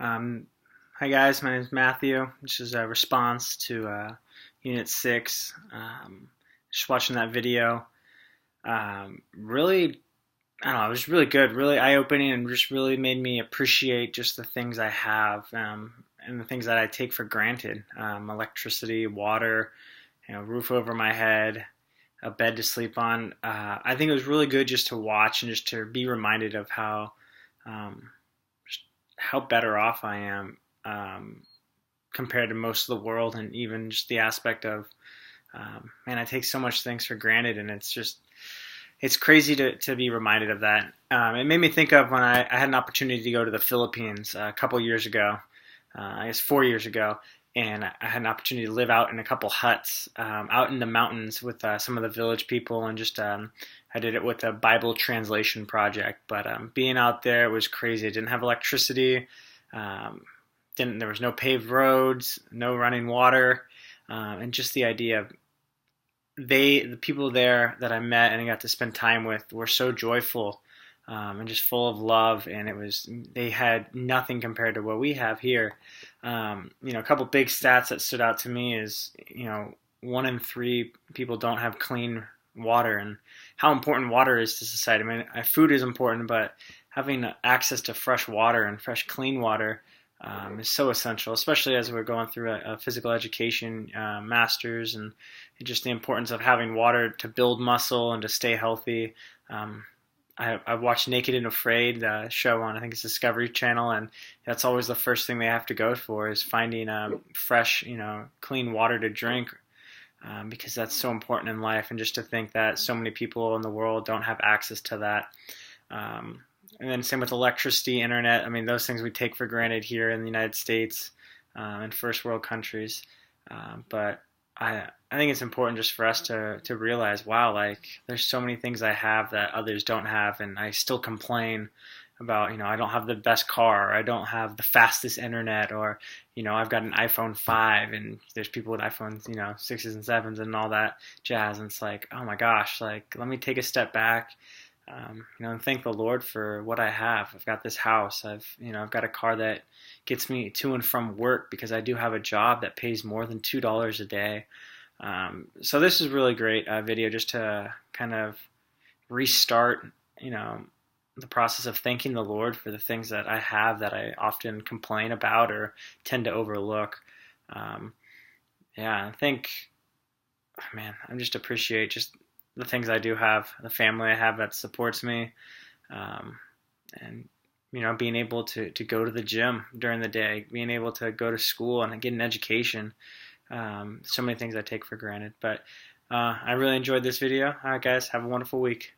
Um, Hi guys, my name is Matthew. This is a response to Unit 6. Just watching that video. Really, I don't know, it was really good, really eye-opening, and just really made me appreciate just the things I have and the things that I take for granted. Electricity, water, roof over my head, a bed to sleep on. I think it was really good just to watch and just to be reminded of um, how better off I am um, compared to most of the world, and even just the aspect of man, I take so much things for granted, and it's crazy to be reminded of that. It made me think of when I had an opportunity to go to the Philippines a couple years ago, I guess 4 years ago, and I had an opportunity to live out in a couple huts out in the mountains with some of the village people, and just I did it with a Bible translation project. But being out there was crazy. I didn't have electricity. Um, didn't There was no paved roads, no running water, and just the idea of the people there that I met and I got to spend time with were so joyful and just full of love, and they had nothing compared to what we have here. A couple big stats that stood out to me is 1 in 3 people don't have clean water, and how important water is to society. I mean, food is important, but having access to fresh water and fresh clean water is so essential, especially as we're going through a physical education masters, and just the importance of having water to build muscle and to stay healthy. I watched Naked and Afraid, the show on, I think it's Discovery Channel, and that's always the first thing they have to go for is finding fresh, clean water to drink, because that's so important in life. And just to think that so many people in the world don't have access to that. And then same with electricity, internet. I mean, those things we take for granted here in the United States and first world countries. But I think it's important just for us to realize, wow, like there's so many things I have that others don't have, and I still complain about, I don't have the best car, or I don't have the fastest internet, or I've got an iPhone 5, and there's people with iPhones, 6s and 7s and all that jazz, and it's like, oh my gosh, like let me take a step back. And thank the Lord for what I have. I've got this house. I've got a car that gets me to and from work because I do have a job that pays more than $2 a day. So this is really great video just to kind of restart, the process of thanking the Lord for the things that I have that I often complain about or tend to overlook. Um, yeah, I think, man, I just appreciate just the things I do have, the family I have that supports me, um, and being able to go to the gym during the day, being able to go to school and get an education. So many things I take for granted, but I really enjoyed this video. All right, guys, have a wonderful week.